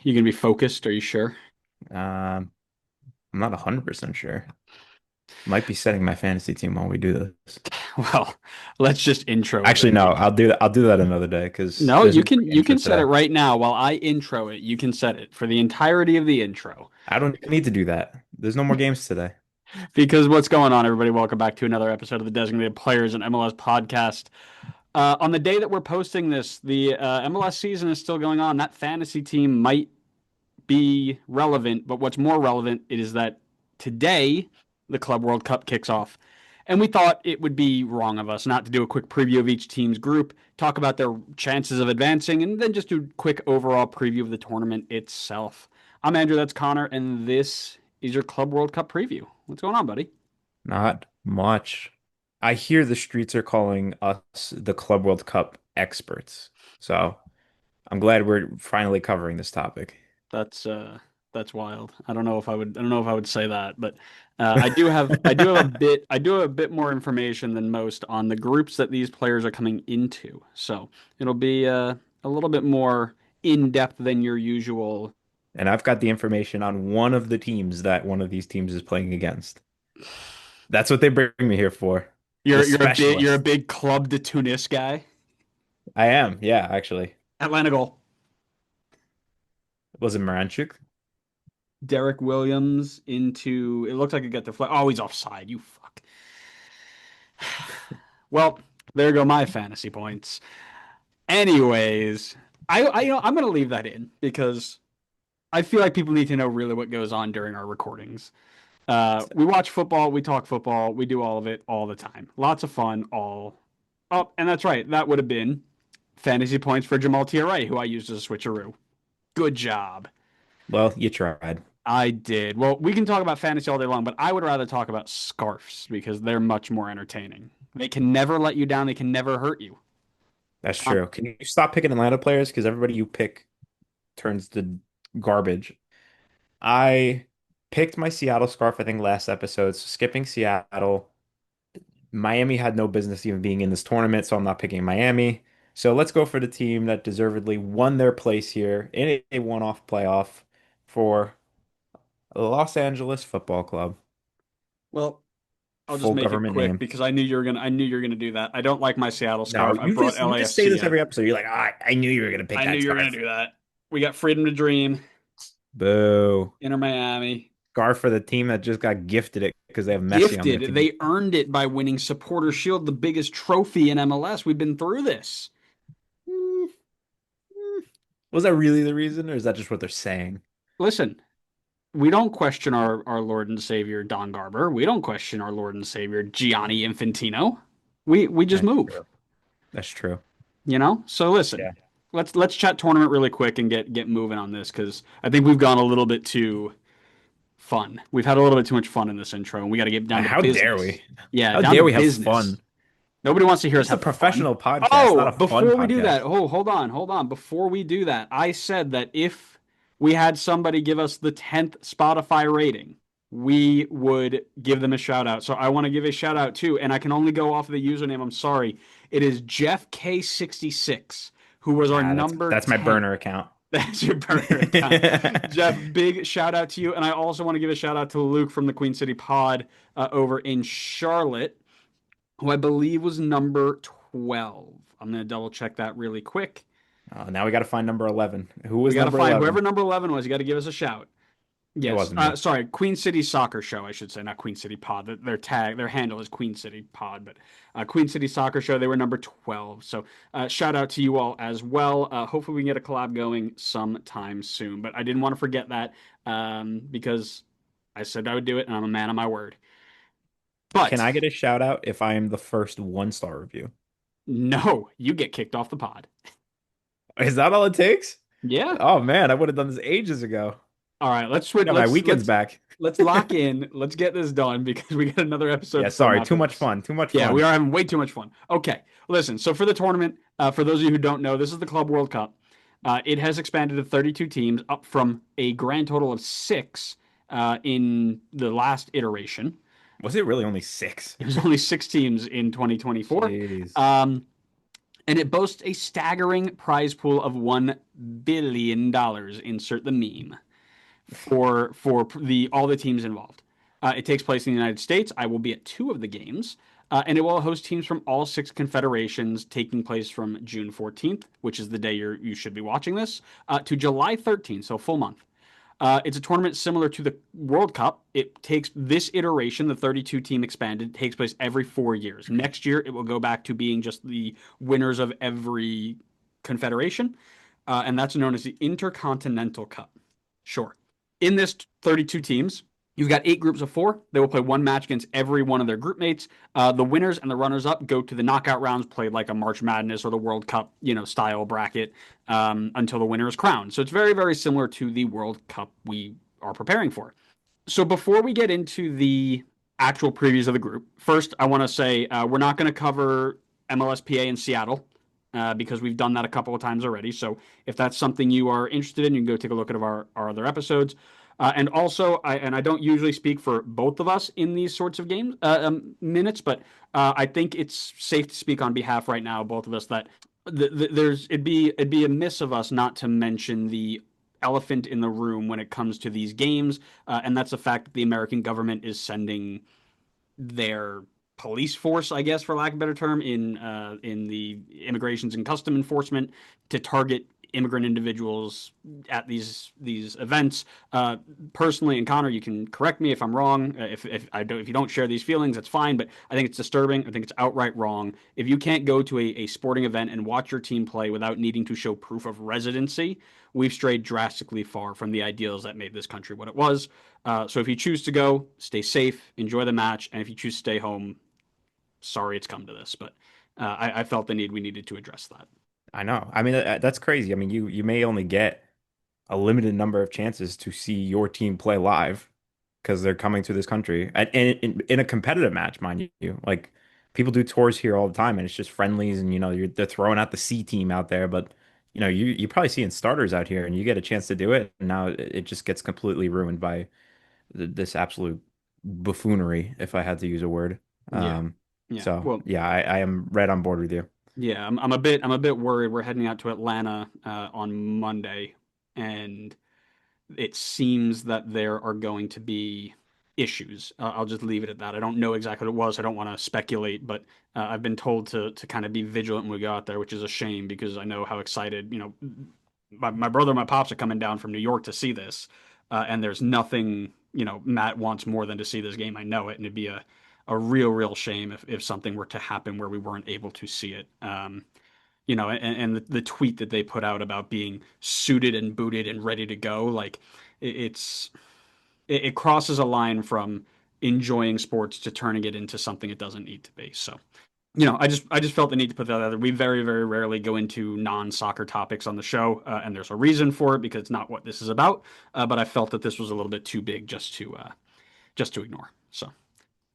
You gonna be focused? Are you sure? Um, I'm not 100% sure. Might be setting my fantasy team while we do this. Well, let's just intro it Actually, then. no, I'll do that. I'll do that another day because No, there's you no can you games for can set it today. right now while I intro it. You can set it for the entirety of the intro. I don't even need to do that. There's no more games today. Because what's going on, everybody? Welcome back to another episode of the Designated Players and MLS podcast. On the day that we're posting this, the MLS season is still going on. That fantasy team might be relevant, but what's more relevant is that today the Club World Cup kicks off. And we thought it would be wrong of us not to do a quick preview of each team's group, talk about their chances of advancing, and then just do a quick overall preview of the tournament itself. I'm Andrew, that's Connor, and this is your Club World Cup preview. What's going on, buddy? Not much. I hear the streets are calling us the Club World Cup experts. So I'm glad we're finally covering this topic. That's uh that's wild. I don't know if I would say that, but I do have a bit more information than most on the groups that these players are coming into. So it'll be a little bit more in depth than your usual. And I've got the information on one of the teams that one of these teams is playing against. That's what they bring me here for. The You're a specialist. big Club de Tunis guy. I am. Yeah, actually. Atlanta goal. Was it Moranchuk? Derek Williams into it looks like it got deflected. Oh, he's offside. You fuck. Well, there go my fantasy points. Anyways, I'm gonna leave that in because I feel like people need to know really what goes on during our recordings. We watch football, we talk football, we do all of it all the time. Lots of fun, all. Oh, and that's right. That would have been fantasy points for Jamal Tiare, who I used as a switcheroo. Good job. Well, you tried. I did. Well, we can talk about fantasy all day long, but I would rather talk about scarfs because they're much more entertaining. They can never let you down. They can never hurt you. That's true. Can you stop picking Atlanta players? Because everybody you pick turns to garbage. I picked my Seattle scarf, I think, last episode. So skipping Seattle. Miami had no business even being in this tournament, so I'm not picking Miami. So let's go for the team that deservedly won their place here in a one-off playoff for Los Angeles Football Club. Well, I'll just Full make it government quick name. because I knew you were gonna do that. I don't like my Seattle No, scarf. I brought you just say LAFC this in. every episode. You're like, I knew you were gonna pick I knew that you were gonna scarf. do that. We got Freedom to Dream, Boo. Inter Miami. Scarf for the team that just got gifted it because they have Messi on their Gifted. team. They earned it by winning Supporter Shield, the biggest trophy in MLS. We've been through this. Mm, Was that really the reason, or is that just what they're saying? Listen, we don't question our Lord and Savior Don Garber. We don't question our Lord and Savior Gianni Infantino. We just That's move, true. That's true. you know? So listen, Yeah. let's chat tournament really quick and get moving on this because I think we've gone a little bit too fun. We've had a little bit too much fun in this intro, and we got to get down to How dare we? business. Yeah, How down to dare we have business. fun? Nobody wants to hear us This is a have fun. professional podcast, not Oh, a fun before we do that, podcast. hold on. Before we do that, I said that if we had somebody give us the 10th Spotify rating, we would give them a shout out. So I want to give a shout out too, and I can only go off of the username. I'm sorry. It is Jeff K66, who was our Ah, number that's my 10. burner account. That's your burner account. Jeff, big shout out to you. And I also want to give a shout out to Luke from the Queen City Pod over in Charlotte, who I believe was number 12. I'm going to double check that really quick. Oh, now we got to find number 11. Who We was got to number find 11? whoever number 11 was. You got to give us a shout. It Yes. wasn't me. Sorry, Queen City Soccer Show, I should say, not Queen City Pod. Their handle is Queen City Pod, but Queen City Soccer Show, they were number 12. So shout out to you all as well. Hopefully we can get a collab going sometime soon. But I didn't want to forget that because I said I would do it, and I'm a man of my word. Can But I get a shout out if I am the first one-star review? no, you get kicked off the pod. Is that all it takes? Yeah. Oh man, I would have done this ages ago. All right, let's switch. Got my weekends back. Let's lock in. Let's get this done because we got another episode Yeah, to film sorry, too after much this. fun. Too much Yeah, we fun. are having way too much fun. Okay, listen. So for the tournament, for those of you who don't know, this is the Club World Cup. It has expanded to 32 teams, up from a grand total of six in the last iteration. Was it really only six? It was only six teams in 2024. Jeez. Um, and it boasts a staggering prize pool of $1 billion. Insert the meme for the all the teams involved. It takes place in the United States. I will be at two of the games, and it will host teams from all six confederations, taking place from June 14th, which is the day you should be watching this, to July 13th, so a full month. It's a tournament similar to the World Cup. It takes this iteration, the 32 team expanded, takes place every 4 years. Next year, it will go back to being just the winners of every confederation, and that's known as the Intercontinental Cup. Sure. In this 32 teams, you've got 8 groups of 4. They will play one match against every one of their group mates. The winners and the runners-up go to the knockout rounds, played like a March Madness or the World Cup, style bracket, until the winner is crowned. So it's very, very similar to the World Cup we are preparing for. So before we get into the actual previews of the group, first I want to say we're not going to cover MLSPA in Seattle because we've done that a couple of times already. So if that's something you are interested in, you can go take a look at our other episodes. And also, I don't usually speak for both of us in these sorts of games minutes, but I think it's safe to speak on behalf right now, both of us, that it'd be amiss of us not to mention the elephant in the room when it comes to these games, and that's the fact that the American government is sending their police force, I guess, for lack of a better term, in the immigrations and custom enforcement to target immigrant individuals at these events. Personally, and Connor, you can correct me if I'm wrong. If you don't share these feelings, that's fine. But I think it's disturbing. I think it's outright wrong. If you can't go to a sporting event and watch your team play without needing to show proof of residency, we've strayed drastically far from the ideals that made this country what it was. So if you choose to go, stay safe, enjoy the match, and if you choose to stay home, sorry it's come to this, but I felt the need we needed to address that. I know. I mean, that's crazy. I mean, you may only get a limited number of chances to see your team play live because they're coming to this country and in a competitive match, mind you. Like people do tours here all the time, and it's just friendlies, and they're throwing out the C team out there, but you probably seeing starters out here, and you get a chance to do it, and now it just gets completely ruined by this absolute buffoonery, if I had to use a word. Yeah, Um, yeah. so Well, yeah, I am right on board with you. yeah. I'm a bit worried. We're heading out to Atlanta on Monday, and it seems that there are going to be issues. I'll just leave it at that. I don't know exactly what it was. I don't want to speculate, but I've been told to kind of be vigilant when we go out there, which is a shame because I know how excited, my brother and my pops are coming down from New York to see this. And there's nothing, Matt wants more than to see this game. I know it. And it'd be a real, real shame if something were to happen where we weren't able to see it. And the tweet that they put out about being suited and booted and ready to go, like it's it crosses a line from enjoying sports to turning it into something it doesn't need to be. So, I just felt the need to put that out there. We very, very rarely go into non-soccer topics on the show, and there's a reason for it because it's not what this is about. But I felt that this was a little bit too big just to ignore. So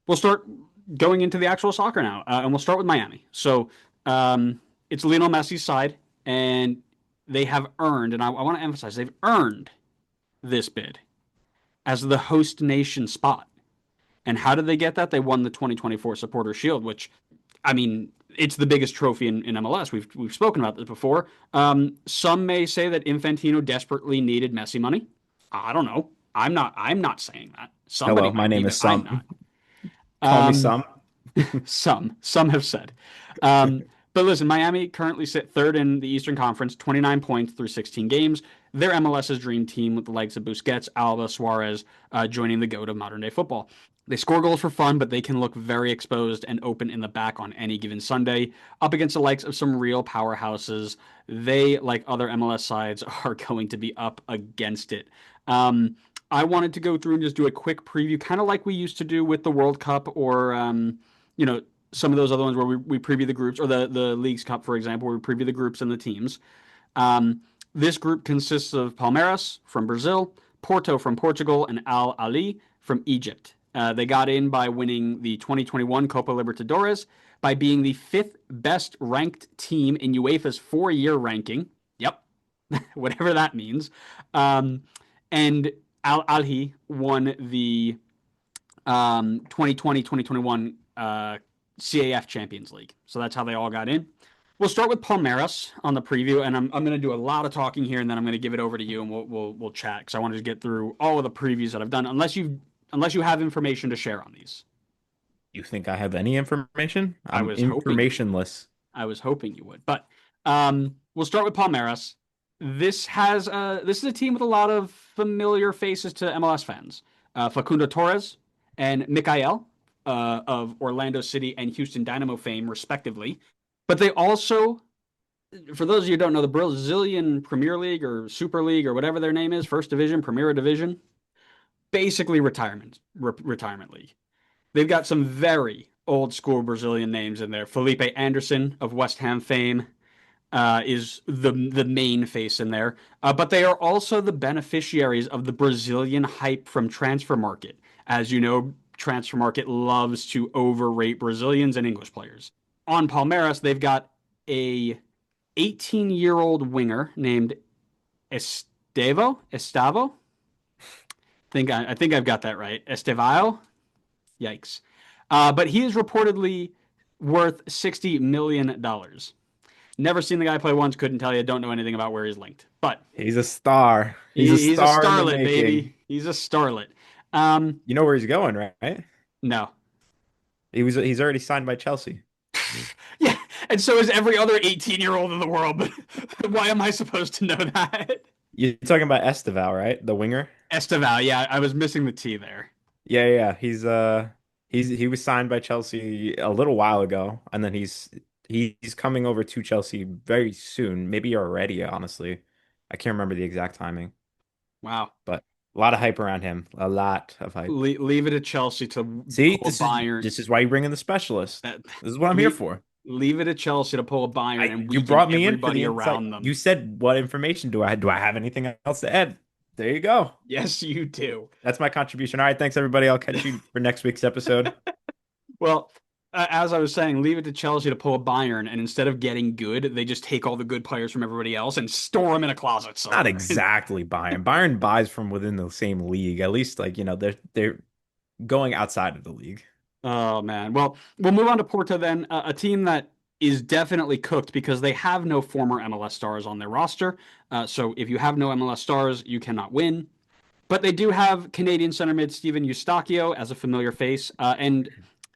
we'll start going into the actual soccer now, and we'll start with Miami. So it's Lionel Messi's side, and they have earned, and I want to emphasize, they've earned this bid as the host nation spot. And how did they get that? They won the 2024 Supporter Shield, which, I mean, it's the biggest trophy in MLS. We've spoken about this before. Some may say that Infantino desperately needed Messi money. I don't know. I'm not saying that. Somebody Hello, my might name need is it. I'm Sum. not. Call me Um, Sum. some have said. But listen, Miami currently sit third in the Eastern Conference, 29 points through 16 games. They're MLS's dream team with the likes of Busquets, Alba, Suarez joining the GOAT of modern day football. They score goals for fun, but they can look very exposed and open in the back on any given Sunday. Up against the likes of some real powerhouses, they, like other MLS sides, are going to be up against it. I wanted to go through and just do a quick preview, kind of like we used to do with the World Cup or, you know, some of those other ones where we preview the groups, or the Leagues Cup, for example, where we preview the groups and the teams. This group consists of Palmeiras from Brazil, Porto from Portugal, and Al Ahly from Egypt. They got in by winning the 2021 Copa Libertadores, by being the fifth best ranked team in UEFA's 4-year ranking. Yep, whatever that means. And Al Ahly won the 2020-2021 CAF Champions League. So that's how they all got in. We'll start with Palmeiras on the preview, and I'm going to do a lot of talking here, and then I'm going to give it over to you, and we'll chat because I wanted to get through all of the previews that I've done. Unless you have information to share on these, You think I have any information? I I'm was hoping you would. informationless. I was hoping you would, but we'll start with Palmeiras. This is a team with a lot of familiar faces to MLS fans. Facundo Torres and Mikael of Orlando City and Houston Dynamo fame, respectively. But they also, for those of you who don't know, the Brazilian Premier League or Super League or whatever their name is, First Division, Primera Division, basically retirement league. They've got some very old school Brazilian names in there. Felipe Anderson of West Ham fame is the main face in there, but they are also the beneficiaries of the Brazilian hype from Transfer Market. As you know, Transfer Market loves to overrate Brazilians and English players. On Palmeiras, they've got a 18-year-old winger named Estavo. I think I've got that right. Estevao. Yikes. But he is reportedly worth $60 million. Never seen the guy play once, couldn't tell you, don't know anything about where he's linked. But He's a star. He's a he's a star in the starlet, making. baby. He's a starlet. Um, You know where he's going, right? no. He's already signed by Chelsea. Yeah, and so is every other 18-year-old in the world, but why am I supposed to know that? You're talking about Esteval, right? The winger? Esteval, yeah, I was missing the T there. Yeah. He was signed by Chelsea a little while ago, and then he's coming over to Chelsea very soon, maybe already, honestly. I can't remember the exact timing, Wow. but a lot of hype around him. A lot of hype. Leave it to Chelsea to See, pull a Bayern. this is why you bring in the specialist. That This is what I'm here leave, for. leave it to Chelsea to pull a Bayern and You weaken brought me in for the everybody insight. around You them. said what information do I have anything else to add? There you go. Yes, you do. That's my contribution. All right, thanks everybody. I'll catch you for next week's episode. Well, as I was saying, leave it to Chelsea to pull a Bayern, and instead of getting good, they just take all the good players from everybody else and store them in a closet Not somewhere. exactly Bayern. Bayern buys from within the same league. At least they're going outside of the league. Oh man. Well, we'll move on to Porto then, a team that is definitely cooked because they have no former MLS stars on their roster. So if you have no MLS stars, you cannot win. But they do have Canadian center mid Steven Eustachio as a familiar face, and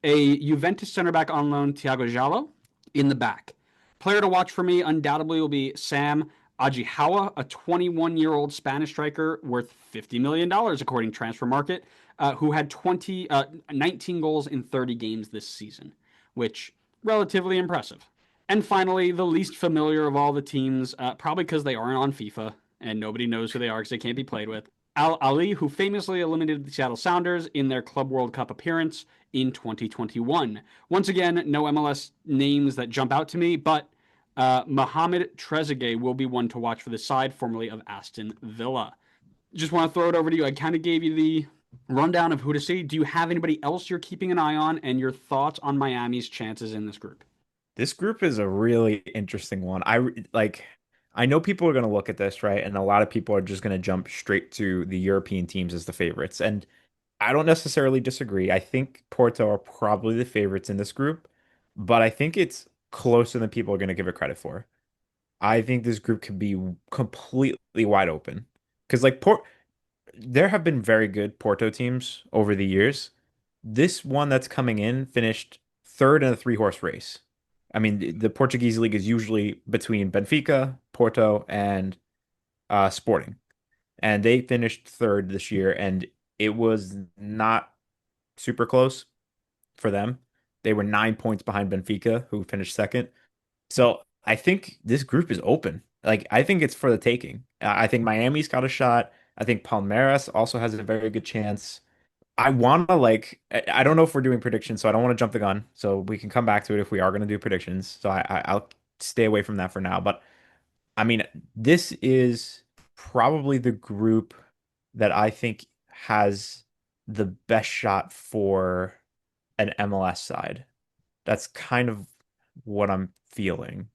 a Juventus center back on loan, Thiago Jallo, in the back. Player to watch for me undoubtedly will be Sam Ajihawa, a 21-year-old Spanish striker worth $50 million according to Transfer Market, who had 19 goals in 30 games this season, which relatively impressive. And finally, the least familiar of all the teams, probably because they aren't on FIFA and nobody knows who they are because they can't be played with. Al Ali, who famously eliminated the Seattle Sounders in their Club World Cup appearance in 2021. Once again, no MLS names that jump out to me, but Mohamed Trezeguet will be one to watch for the side, formerly of Aston Villa. Just want to throw it over to you. I kind of gave you the rundown of who to see. Do you have anybody else you're keeping an eye on, and your thoughts on Miami's chances in this group? This group is a really interesting one. I know people are going to look at this, right? And a lot of people are just going to jump straight to the European teams as the favorites. And I don't necessarily disagree. I think Porto are probably the favorites in this group, but I think it's closer than people are going to give it credit for. I think this group could be completely wide open because there have been very good Porto teams over the years. This one that's coming in finished third in a three-horse race. I mean, the Portuguese league is usually between Benfica, Porto, and Sporting, and they finished third this year, and it was not super close for them. They were 9 points behind Benfica, who finished second. So I think this group is open. Like, I think it's for the taking. I think Miami's got a shot. I think Palmeiras also has a very good chance. I want to I don't know if we're doing predictions, so I don't want to jump the gun. So we can come back to it if we are going to do predictions. So I'll stay away from that for now. But I mean, this is probably the group that I think has the best shot for an MLS side. That's kind of what I'm feeling.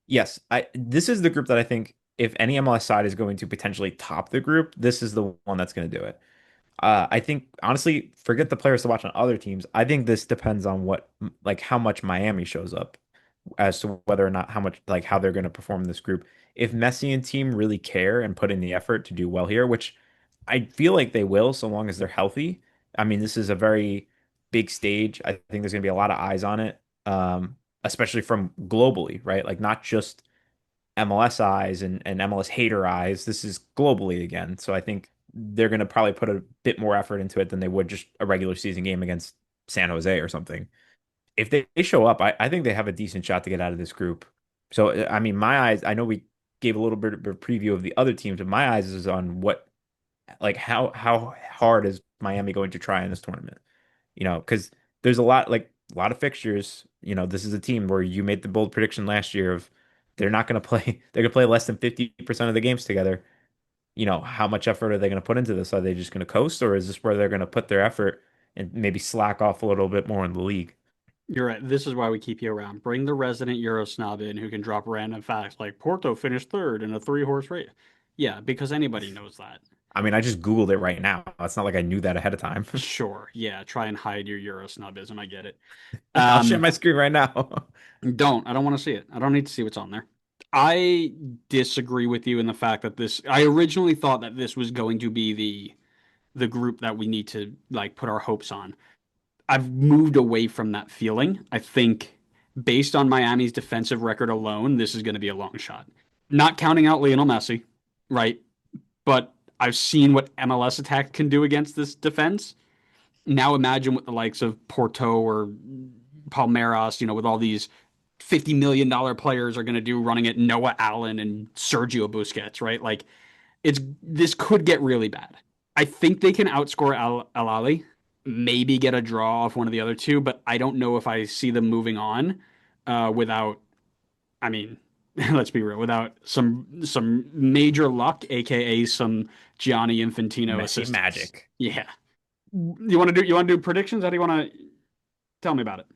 Yes, I this is the group that I think if any MLS side is going to potentially top the group, this is the one that's going to do it. I think honestly, forget the players to watch on other teams. I think this depends on how much Miami shows up. as to whether or not how much like how they're going to perform in this group. If Messi and team really care and put in the effort to do well here, which I feel like they will, so long as they're healthy. I mean, this is a very big stage. I think there's going to be a lot of eyes on it, especially from globally, right? Like not just MLS eyes and MLS hater eyes. This is globally again. So I think they're going to probably put a bit more effort into it than they would just a regular season game against San Jose or something. If they show up, I think they have a decent shot to get out of this group. So, I mean, my eyes, I know we gave a little bit of a preview of the other teams, but my eyes is on what, like, how hard is Miami going to try in this tournament? Because there's a lot of fixtures. This is a team where you made the bold prediction last year of they're not going to play, they're going to play less than 50% of the games together. How much effort are they going to put into this? Are they just going to coast, or is this where they're going to put their effort and maybe slack off a little bit more in the league? You're right. This is why we keep you around. Bring the resident Euro snob in who can drop random facts like Porto finished third in a three-horse race. Yeah, because anybody knows that. I mean, I just Googled it right now. It's not like I knew that ahead of time. Sure. Yeah, try and hide your Euro snobism. I get it. I'll share Um, my screen right now. don't. I don't want to see it. I don't need to see what's on there. I disagree with you in the fact that I originally thought that this was going to be the group that we need to like put our hopes on. I've moved away from that feeling. I think based on Miami's defensive record alone, this is going to be a long shot. Not counting out Lionel Messi, right? But I've seen what MLS attack can do against this defense. Now imagine what the likes of Porto or Palmeiras, with all these $50 million players are going to do running at Noah Allen and Sergio Busquets, right? Like this could get really bad. I think they can outscore Al Ali, maybe get a draw off one of the other two, but I don't know if I see them moving on without. I mean, let's be real, without some major luck, aka some Gianni Infantino Messi assistance. magic. Yeah. You want to do predictions? How do you want to tell me about it?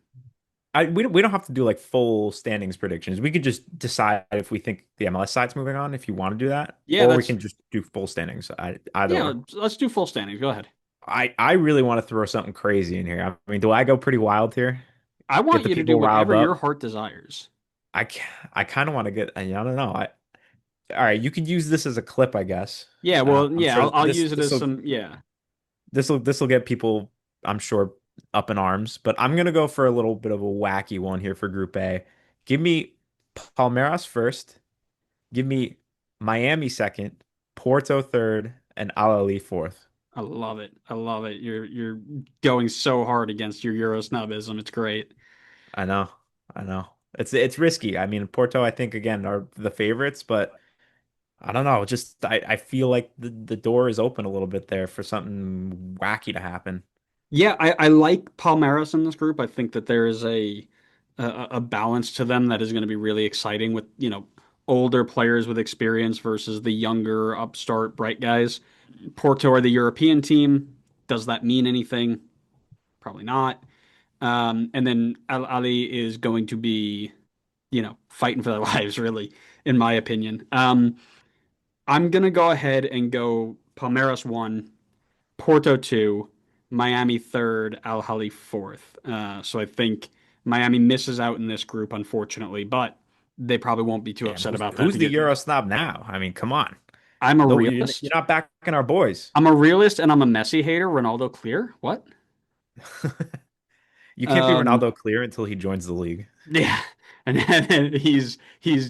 We don't have to do like full standings predictions. We could just decide if we think the MLS side's moving on, if you want to do that, Yeah, or we that's can just do full standings. Either yeah. or. Let's do full standings. Go ahead. I really want to throw something crazy in here. I mean, do I go pretty wild here? I Get want the you to do people riled whatever your up? heart desires. I kind of want to get. I don't know. All right. You could use this as a clip, I guess. Yeah, well, I'm yeah, sure I'll use it as some. Yeah, this will get people, I'm sure, up in arms. But I'm gonna go for a little bit of a wacky one here for Group A. Give me Palmeiras first. Give me Miami second, Porto third, and Al Ahly fourth. I love it. I love it. You're going so hard against your Euro snobism. It's great. I know, I know. It's risky. I mean, Porto, I think again are the favorites, but I don't know. Just I feel like the door is open a little bit there for something wacky to happen. Yeah, I like Palmeiras in this group. I think that there is a balance to them that is going to be really exciting with, older players with experience versus the younger upstart bright guys. Porto are the European team. Does that mean anything? Probably not. And then Al Ali is going to be, fighting for their lives, really, in my opinion. I'm gonna go ahead and go Palmeiras one, Porto two, Miami third, Al Ahly fourth. So I think Miami misses out in this group, unfortunately, but they probably won't be too Damn, upset who's about that who's the because Euro snob now? I mean, come on. I'm a No, you're realist. not backing our boys. I'm a realist and I'm a Messi hater. Ronaldo clear? What? You can't be Um, Ronaldo clear until he joins the league. yeah, and then he's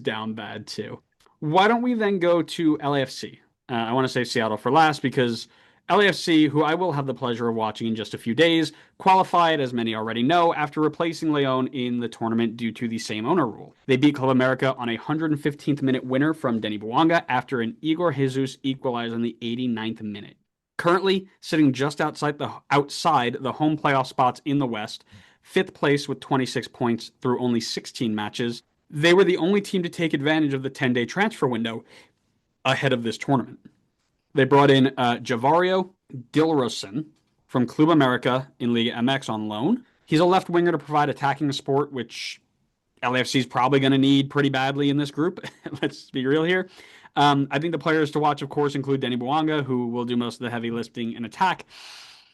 down bad too. Why don't we then go to LAFC? I want to say Seattle for last because LAFC, who I will have the pleasure of watching in just a few days, qualified, as many already know, after replacing Leon in the tournament due to the same owner rule. They beat Club America on a 115th minute winner from Denny Bouanga after an Igor Jesus equalized on the 89th minute. Currently sitting just outside the home playoff spots in the West, fifth place with 26 points through only 16 matches. They were the only team to take advantage of the 10-day transfer window ahead of this tournament. They brought in Javario Dilrosun from Club America in Liga MX on loan. He's a left winger to provide attacking support, which LAFC is probably going to need pretty badly in this group. Let's be real here. I think the players to watch, of course, include Denny Bouanga, who will do most of the heavy lifting in attack,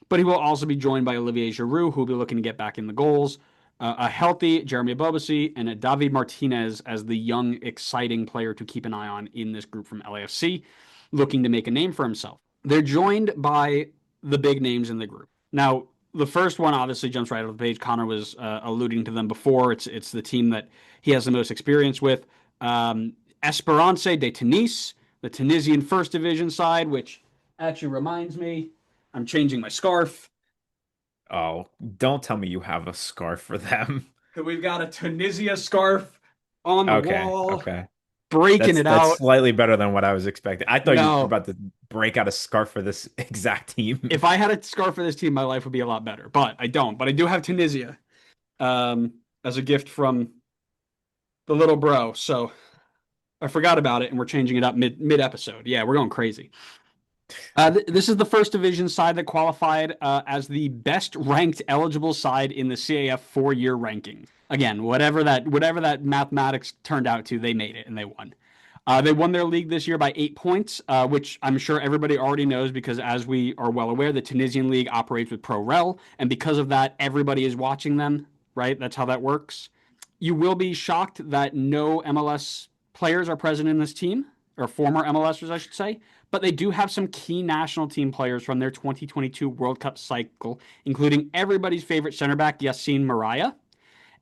but he will also be joined by Olivier Giroud, who will be looking to get back in the goals. A healthy Jeremy Bobasi and a David Martinez as the young, exciting player to keep an eye on in this group from LAFC, looking to make a name for himself. They're joined by the big names in the group. Now, the first one obviously jumps right off the page. Connor was alluding to them before. It's the team that he has the most experience with. Esperance de Tunis, the Tunisian First Division side, which actually reminds me, I'm changing my scarf. Oh, don't tell me you have a scarf for them. We've got a Tunisia scarf on the Okay, wall, okay. breaking it That's out. slightly better than what I was expecting. I thought you were No, about to break out a scarf for this exact if team. I had a scarf for this team, my life would be a lot better. But I don't. But I do have Tunisia as a gift from the little bro. So I forgot about it, and we're changing it up mid episode. Yeah, we're going crazy. This is the first division side that qualified as the best ranked eligible side in the CAF 4-year ranking. Again, whatever that mathematics turned out to, they made it and they won. They won their league this year by 8 points, which I'm sure everybody already knows because, as we are well aware, the Tunisian league operates with Pro Rel, and because of that, everybody is watching them. Right? That's how that works. You will be shocked that no MLS players are present in this team, or former MLSers, I should say. But they do have some key national team players from their 2022 World Cup cycle, including everybody's favorite center back, Yassine Mariah,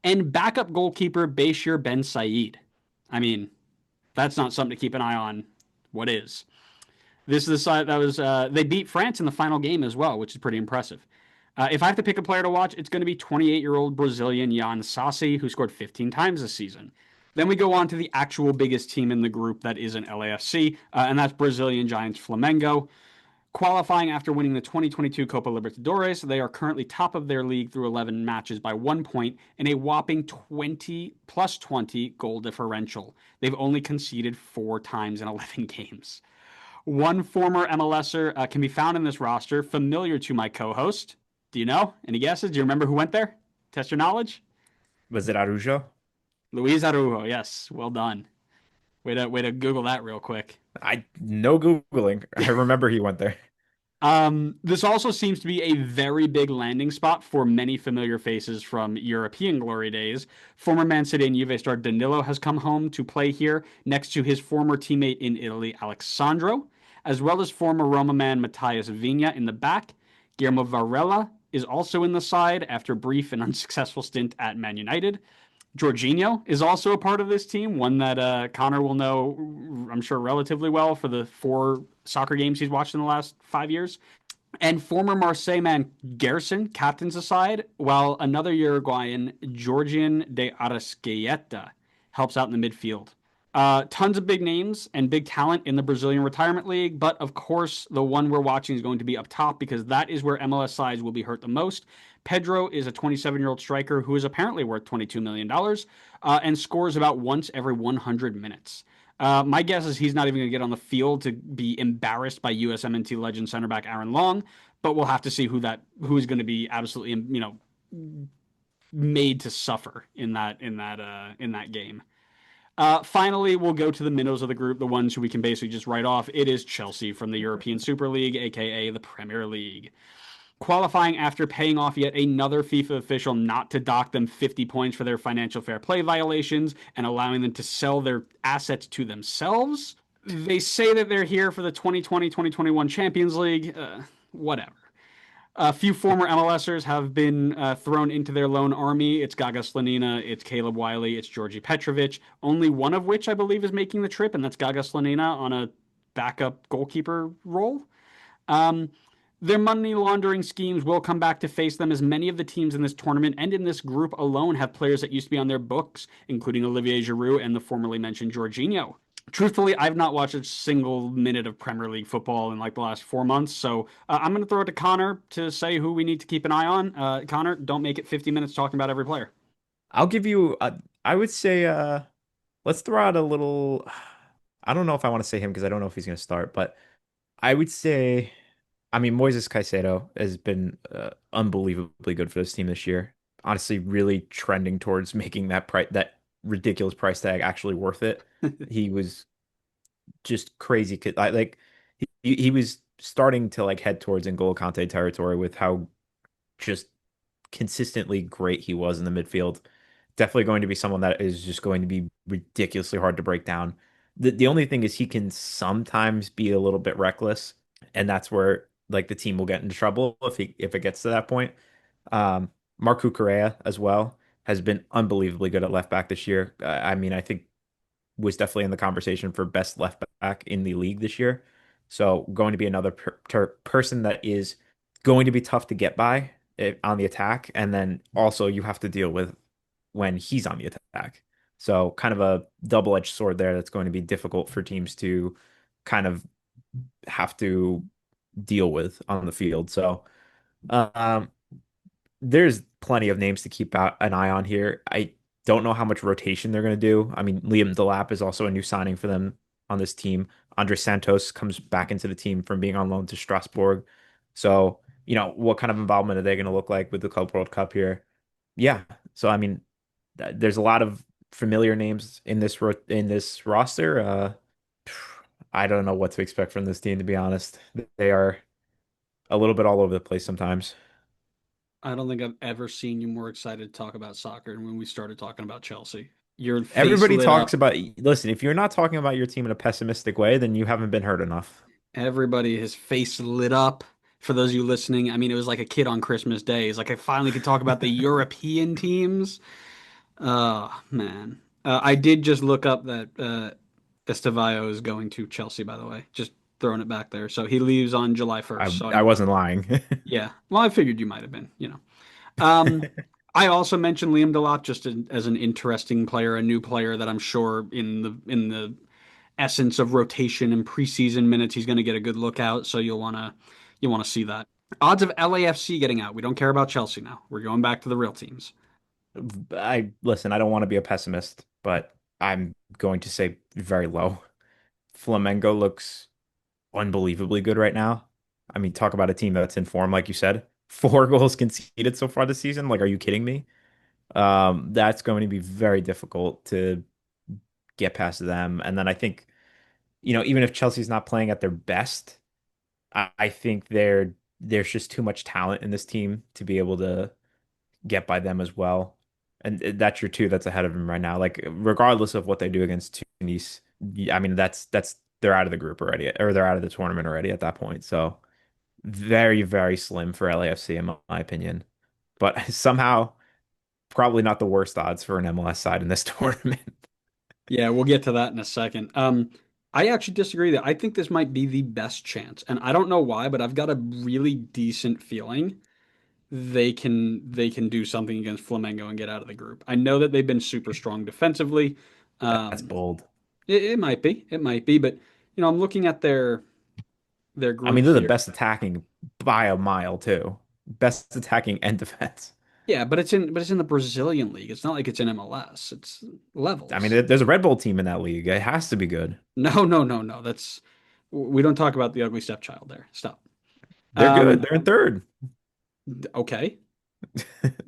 and backup goalkeeper Bashir Ben Said. I mean, that's not something to keep an eye on. What is? This is the side that was, they beat France in the final game as well, which is pretty impressive. If I have to pick a player to watch, it's going to be 28-year-old Brazilian Jan Sassi, who scored 15 times this season. Then we go on to the actual biggest team in the group that isn't LAFC, and that's Brazilian Giants Flamengo. Qualifying after winning the 2022 Copa Libertadores, they are currently top of their league through 11 matches by 1 point and a whopping 20 plus 20 goal differential. They've only conceded 4 times in 11 games. One former MLSer can be found in this roster, familiar to my co-host. Do you know? Any guesses? Do you remember who went there? Test your knowledge. Was it Arujo? Luis Arujo. Yes, well done. Way to Google that real quick. I no Googling. I remember he went there. This also seems to be a very big landing spot for many familiar faces from European glory days. Former Man City and Juve star Danilo has come home to play here next to his former teammate in Italy, Alexandro, as well as former Roma man Matthias Vigna in the back. Guillermo Varela is also in the side after a brief and unsuccessful stint at Man United. Jorginho is also a part of this team, one that Connor will know, I'm sure, relatively well for the 4 soccer games he's watched in the last 5 years. And former Marseille man Gerson captains the side, while another Uruguayan, Georgian de Arrascaeta, helps out in the midfield. Tons of big names and big talent in the Brazilian Retirement League, but of course, the one we're watching is going to be up top because that is where MLS sides will be hurt the most. Pedro is a 27-year-old striker who is apparently worth $22 million and scores about once every 100 minutes. My guess is he's not even going to get on the field to be embarrassed by USMNT legend center back Aaron Long, but we'll have to see who's going to be absolutely made to suffer in that game. Finally, we'll go to the minnows of the group, the ones who we can basically just write off. It is Chelsea from the European Super League, aka the Premier League. Qualifying after paying off yet another FIFA official not to dock them 50 points for their financial fair play violations and allowing them to sell their assets to themselves. They say that they're here for the 2020-2021 Champions League. Whatever. A few former MLSers have been thrown into their lone army. It's Gaga Slanina, it's Caleb Wiley, it's Georgi Petrovic, only one of which I believe is making the trip, and that's Gaga Slanina on a backup goalkeeper role. Um, their money laundering schemes will come back to face them as many of the teams in this tournament and in this group alone have players that used to be on their books, including Olivier Giroud and the formerly mentioned Jorginho. Truthfully, I've not watched a single minute of Premier League football in like the last 4 months, so I'm going to throw it to Connor to say who we need to keep an eye on. Connor, don't make it 50 minutes talking about every player. I'll give you I would say let's throw out a little I don't know if I want to say him because I don't know if he's going to start, but I would say I mean Moises Caicedo has been unbelievably good for this team this year. Honestly, really trending towards making that ridiculous price tag actually worth it. He was just crazy. Like he was starting to like head towards N'Golo Kante territory with how just consistently great he was in the midfield. Definitely going to be someone that is just going to be ridiculously hard to break down. The only thing is he can sometimes be a little bit reckless, and that's where like the team will get into trouble if it gets to that point. Um, Marco Correa as well has been unbelievably good at left back this year. I mean, I think was definitely in the conversation for best left back in the league this year. So going to be another person that is going to be tough to get by on the attack, and then also you have to deal with when he's on the attack. So kind of a double-edged sword there that's going to be difficult for teams to kind of have to deal with on the field. So um, there's plenty of names to keep out an eye on here. I don't know how much rotation they're going to do. I mean, Liam Delap is also a new signing for them on this team. Andre Santos comes back into the team from being on loan to Strasbourg. So, what kind of involvement are they going to look like with the Club World Cup here? Yeah. So, I mean, there's a lot of familiar names in this roster. I don't know what to expect from this team, to be honest. They are a little bit all over the place sometimes. I don't think I've ever seen you more excited to talk about soccer than when we started talking about Chelsea. Your face Everybody lit talks up. about, listen, if you're not talking about your team in a pessimistic way, then you haven't been heard enough. Everybody, his face lit up. For those of you listening, I mean, it was like a kid on Christmas Day. It's like I finally could talk about the European teams. Oh, man. I did just look up that Estevao is going to Chelsea, by the way. Just throwing it back there. So he leaves on July I 1st. So I anyway, wasn't lying. yeah. Well, I figured you might have been. Um, I also mentioned Liam Delap just as an interesting player, a new player that I'm sure in the essence of rotation and preseason minutes, he's going to get a good look out. So you'll want to see that. Odds of LAFC getting out. We don't care about Chelsea now. We're going back to the real teams. I listen, I don't want to be a pessimist, but I'm going to say very low. Flamengo looks unbelievably good right now. I mean, talk about a team that's in form, like you said. 4 goals conceded so far this season. Like, are you kidding me? That's going to be very difficult to get past them. And then I think, even if Chelsea's not playing at their best, I think there's just too much talent in this team to be able to get by them as well. And that's your two that's ahead of them right now. Like regardless of what they do against Tunis, I mean that's they're out of the group already, or they're out of the tournament already at that point. So very, very slim for LAFC in my opinion. But somehow probably not the worst odds for an MLS side in this tournament. Yeah, we'll get to that in a second. I actually disagree that I think this might be the best chance, and I don't know why, but I've got a really decent feeling they can do something against Flamengo and get out of the group. I know that they've been super strong defensively. That's Um, bold. it might be, but I'm looking at their I group mean, they're the here. best attacking by a mile too. Best attacking and defense. Yeah, but it's in the Brazilian league. It's not like it's in MLS. It's I mean, levels. there's a Red Bull team in that league. It has to be good. No, no, no, no. We don't talk about the ugly stepchild there. Stop. They're good. Um, They're in third. okay.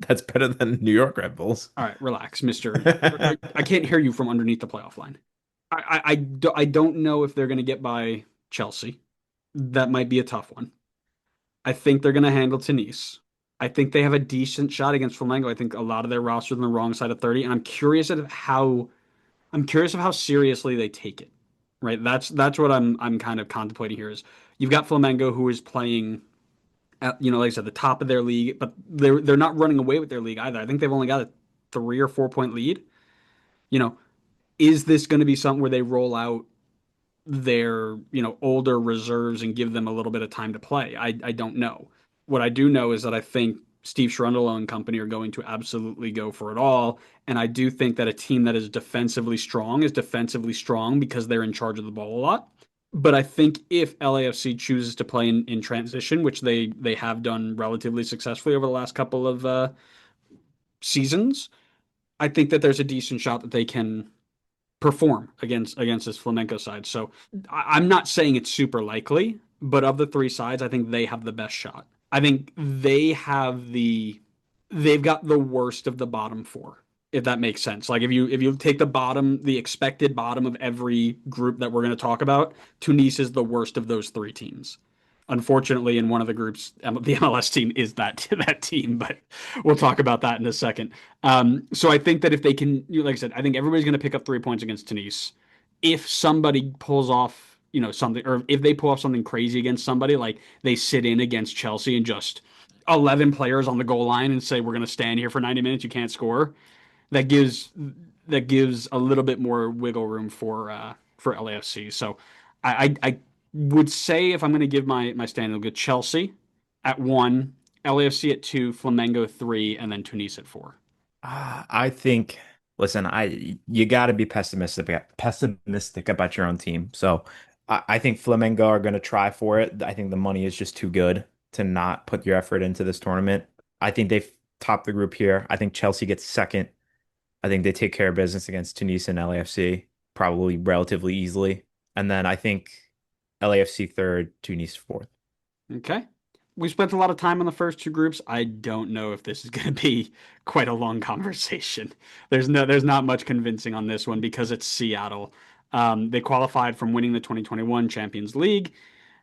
That's better than New York Red Bulls. All right, relax, Mister. I can't hear you from underneath the playoff line. I don't know if they're going to get by Chelsea. That might be a tough one. I think they're going to handle Tunis. I think they have a decent shot against Flamengo. I think a lot of their roster's on the wrong side of 30, and I'm curious of how seriously they take it. Right? That's what I'm kind of contemplating here is you've got Flamengo who is playing at, like I said, the top of their league, but they're not running away with their league either. I think they've only got a 3 or 4 point lead. You know, is this going to be something where they roll out their older reserves and give them a little bit of time to play? I don't know. What I do know is that I think Steve Cherundolo and company are going to absolutely go for it all, and I do think that a team that is defensively strong because they're in charge of the ball a lot. But I think if LAFC chooses to play in transition, which they have done relatively successfully over the last couple of seasons, I think that there's a decent shot that they can perform against this Flamenco side. So I'm not saying it's super likely, but of the three sides, I think they have the best shot. I think they've got the worst of the bottom four, if that makes sense. Like if you take the expected bottom of every group that we're going to talk about, Tunis is the worst of those three teams. Unfortunately, in one of the groups, the MLS team is that team, but we'll talk about that in a second. So I think that if they can, like I said, I think everybody's going to pick up 3 points against Tunis. If somebody pulls off, something, or if they pull off something crazy against somebody, like they sit in against Chelsea and just 11 players on the goal line and say, we're going to stand here for 90 minutes, you can't score, that gives that gives a little bit more wiggle room for LAFC. So I would say if I'm going to give my stand, I'll go Chelsea at one, LAFC at two, Flamengo three, and then Tunis at four. I think, listen, you got to be pessimistic about your own team. So I think Flamengo are going to try for it. I think the money is just too good to not put your effort into this tournament. I think they've topped the group here. I think Chelsea gets second. I think they take care of business against Tunis and LAFC probably relatively easily. And then I think LAFC third, Tunis fourth. Okay. We spent a lot of time on the first two groups. I don't know if this is going to be quite a long conversation. There's not much convincing on this one because it's Seattle. They qualified from winning the 2021 Champions League.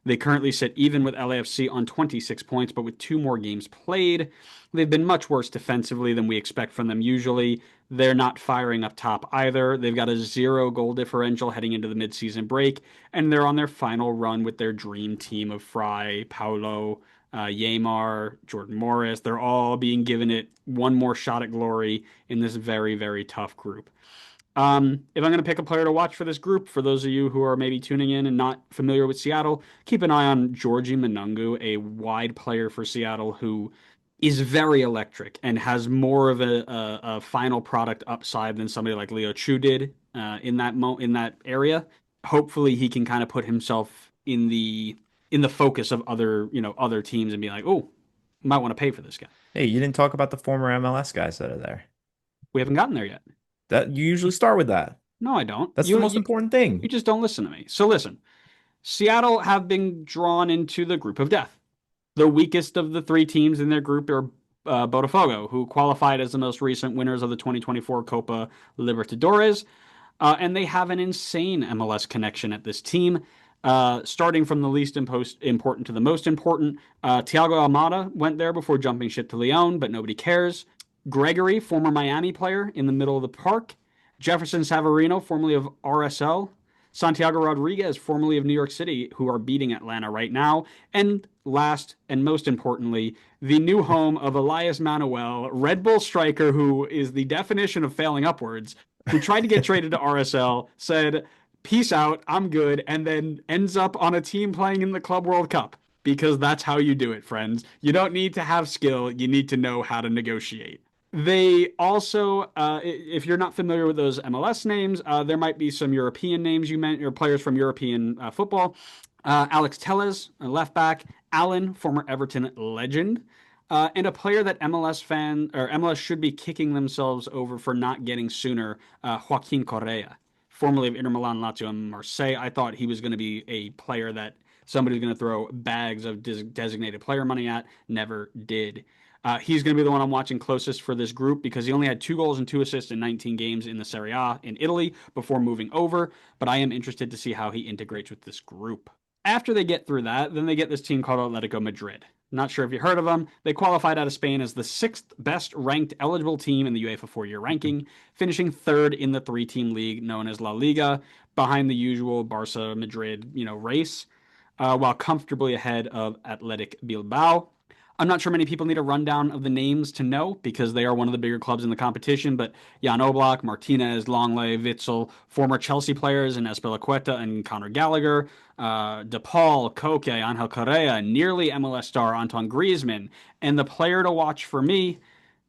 They currently sit even with LAFC on 26 points, but with two more games played. They've been much worse defensively than we expect from them usually. They're not firing up top either. They've got a 0 goal differential heading into the midseason break, and they're on their final run with their dream team of Fry, Paulo, Yamar, Jordan Morris. They're all being given it one more shot at glory in this very, very tough group. If I'm going to pick a player to watch for this group, for those of you who are maybe tuning in and not familiar with Seattle, keep an eye on Georgie Manungu, a wide player for Seattle who is very electric and has more of a final product upside than somebody like Leo Chu did in that area. Hopefully, he can kind of put himself in the focus of other teams and be like, oh, might want to pay for this guy. Hey, you didn't talk about the former MLS guys that are there. We haven't gotten there yet. That you usually start with that. No, I don't. That's the most important thing. You just don't listen to me. So listen. Seattle have been drawn into the group of death. The weakest of the three teams in their group are Botafogo, who qualified as the most recent winners of the 2024 Copa Libertadores. And they have an insane MLS connection at this team. Starting from the least important to the most important, Thiago Almada went there before jumping ship to Lyon, but nobody cares. Gregory, former Miami player in the middle of the park. Jefferson Savarino, formerly of RSL. Santiago Rodriguez, formerly of New York City, who are beating Atlanta right now. And last and most importantly, the new home of Elias Manuel, Red Bull striker, who is the definition of failing upwards, who tried to get traded to RSL, said, peace out, I'm good, and then ends up on a team playing in the Club World Cup. Because that's how you do it, friends. You don't need to have skill, you need to know how to negotiate. They also, if you're not familiar with those MLS names, there might be some European names you meant, or players from European football. Alex Telles, a left back. Allen, former Everton legend. And a player that MLS should be kicking themselves over for not getting sooner, Joaquin Correa, formerly of Inter Milan, Lazio, and Marseille. I thought he was going to be a player that somebody's going to throw bags of designated player money at. Never did. He's going to be the one I'm watching closest for this group because he only had 2 goals and 2 assists in 19 games in the Serie A in Italy before moving over. But I am interested to see how he integrates with this group. After they get through that, then they get this team called Atletico Madrid. Not sure if you heard of them. They qualified out of Spain as the 6th best ranked eligible team in the UEFA 4-year ranking, finishing 3rd in the 3-team league known as La Liga, behind the usual Barca Madrid, race, while comfortably ahead of Athletic Bilbao. I'm not sure many people need a rundown of the names to know because they are one of the bigger clubs in the competition, but Jan Oblak, Martinez, Longley, Witsel, former Chelsea players in Azpilicueta and Conor Gallagher, DePaul, Koke, Angel Correa, nearly MLS star Antoine Griezmann, and the player to watch for me,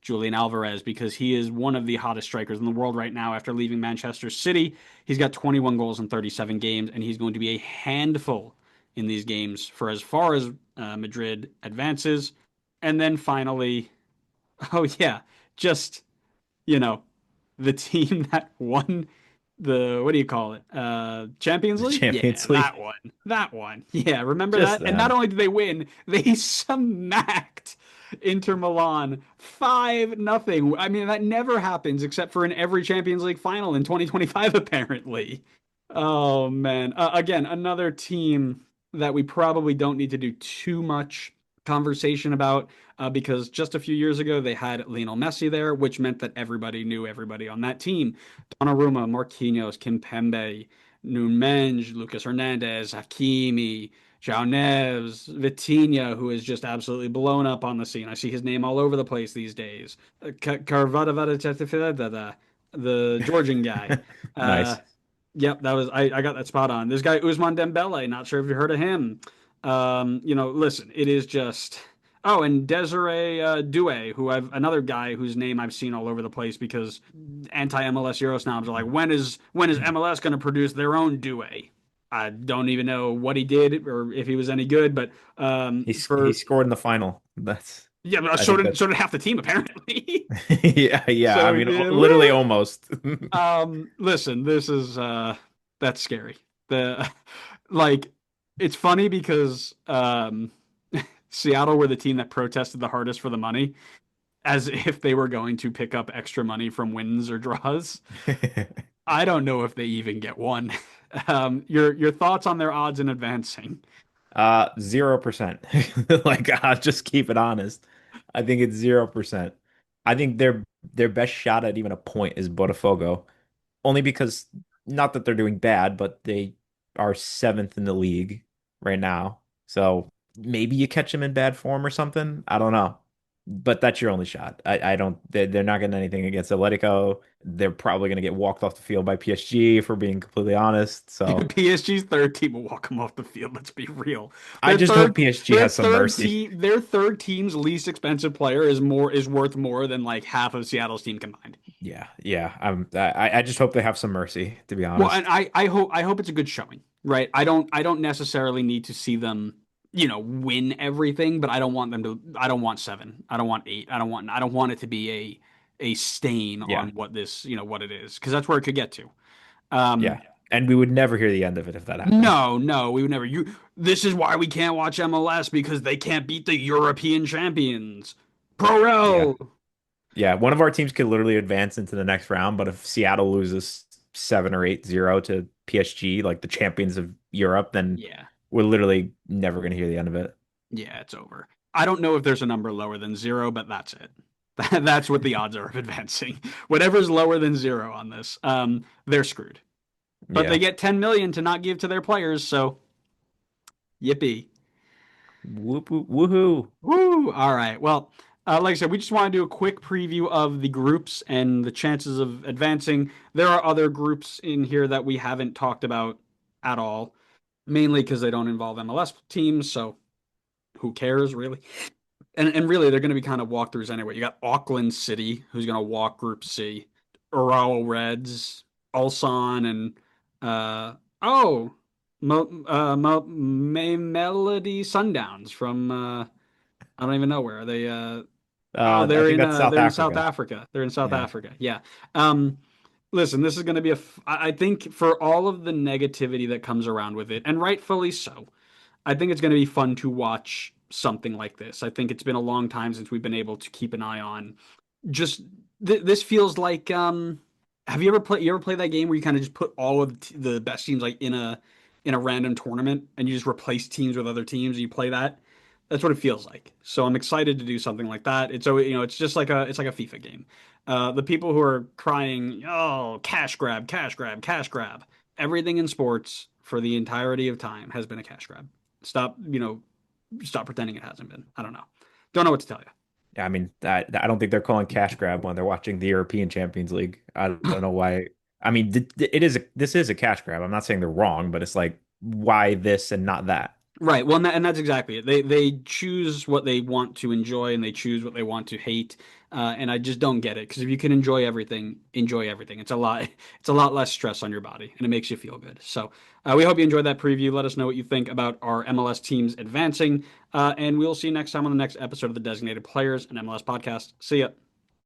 Julian Alvarez, because he is one of the hottest strikers in the world right now after leaving Manchester City. He's got 21 goals in 37 games, and he's going to be a handful in these games for as far as Madrid advances. And then finally, oh yeah, just, you know, the team that won the, what do you call it? Champions The League? Yeah, Champions League. that one. That one. Yeah, remember Just that? And not them. only did they win, they smacked Inter Milan 5-0. I mean, that never happens except for in every Champions League final in 2025, apparently. Oh man. Again, another team that we probably don't need to do too much conversation about because just a few years ago they had Lionel Messi there, which meant that everybody knew everybody on that team. Donnarumma, Marquinhos, Kimpembe, Núñez, Lucas Hernandez, Hakimi, João Neves, Vitinha, who is just absolutely blown up on the scene. I see his name all over the place these days. Carvada, the Georgian guy. Uh, Nice. Yep, that was I got that spot on. This guy Ousmane Dembele, not sure if you heard of him. Listen, it is just oh, and Desiree Doué, who I've another guy whose name I've seen all over the place because anti-MLS Euro snobs are like, when is MLS going to produce their own Doué? I don't even know what he did or if he was any good, but He for scored in the final. That's yeah, but I think that so did half the team apparently. yeah. I So mean, yeah, literally woo. almost. Listen, this is that's scary. The like it's funny because Seattle were the team that protested the hardest for the money, as if they were going to pick up extra money from wins or draws. I don't know if they even get one. Your thoughts on their odds in advancing? 0%. Like, I'll just keep it honest. I think it's 0%. I think their best shot at even a point is Botafogo. Only because not that they're doing bad, but they are seventh in the league right now. So maybe you catch them in bad form or something. I don't know. But that's your only shot. I don't they're not getting anything against Atletico. They're probably gonna get walked off the field by PSG, if we're being completely honest. So PSG's third team will walk them off the field. Let's be real. I just hope PSG Their has some third mercy. team, their third team's least expensive player is worth more than like half of Seattle's team combined. Yeah, yeah. I just hope they have some mercy, to be Well, and honest. I hope it's a good showing, right? I don't necessarily need to see them, win everything, but I don't want them to. I don't want seven. I don't want eight. I don't want it to be a stain Yeah, on what this, what it is, because that's where it could get to. Um, yeah. And we would never hear the end of it if that happened. no, no, we would never. This is why we can't watch MLS because they can't beat the European champions. Pro Yeah. rel. Yeah, one of our teams could literally advance into the next round, but if Seattle loses 7 or 8-0 to PSG, like the champions of Europe, then Yeah, we're literally never going to hear the end of it. yeah, it's over. I don't know if there's a number lower than zero, but that's it. That's what the odds are of advancing. Whatever's lower than zero on this, they're screwed. But they Yeah. get 10 million to not give to their players, so yippee. Whoop, whoop, woohoo. Woo! All right. Well, like I said, we just want to do a quick preview of the groups and the chances of advancing. There are other groups in here that we haven't talked about at all, mainly because they don't involve MLS teams, so who cares, really? And really, they're going to be kind of walkthroughs anyway. You got Auckland City, who's going to walk Group C, Urawa Reds, Ulsan, and uh, oh, Melody Sundowns from I don't even know where are they. Oh, I think that's South they're in South Africa. Africa. They're in South Yeah. Africa. Yeah. Um, Listen, this is going to be I think for all of the negativity that comes around with it, and rightfully so. I think it's going to be fun to watch something like this. I think it's been a long time since we've been able to keep an eye on. Just this feels like have you ever played that game where you kind of just put all of the best teams like in a random tournament and you just replace teams with other teams and you play that? That's what it feels like. So I'm excited to do something like that. It's just like a FIFA game. The people who are crying, "Oh, cash grab, cash grab, cash grab." Everything in sports for the entirety of time has been a cash grab. Stop, stop pretending it hasn't been. I don't know. Don't know what to tell you. Yeah, I mean, I don't think they're calling cash grab when they're watching the European Champions League. I don't know why. I mean, this is a cash grab. I'm not saying they're wrong, but it's like why this and not that? Right. Well, and that's exactly it. They choose what they want to enjoy and they choose what they want to hate. And I just don't get it because if you can enjoy everything, enjoy everything. It's a lot less stress on your body and it makes you feel good. So we hope you enjoyed that preview. Let us know what you think about our MLS teams advancing. And we'll see you next time on the next episode of the Designated Players and MLS podcast. See ya.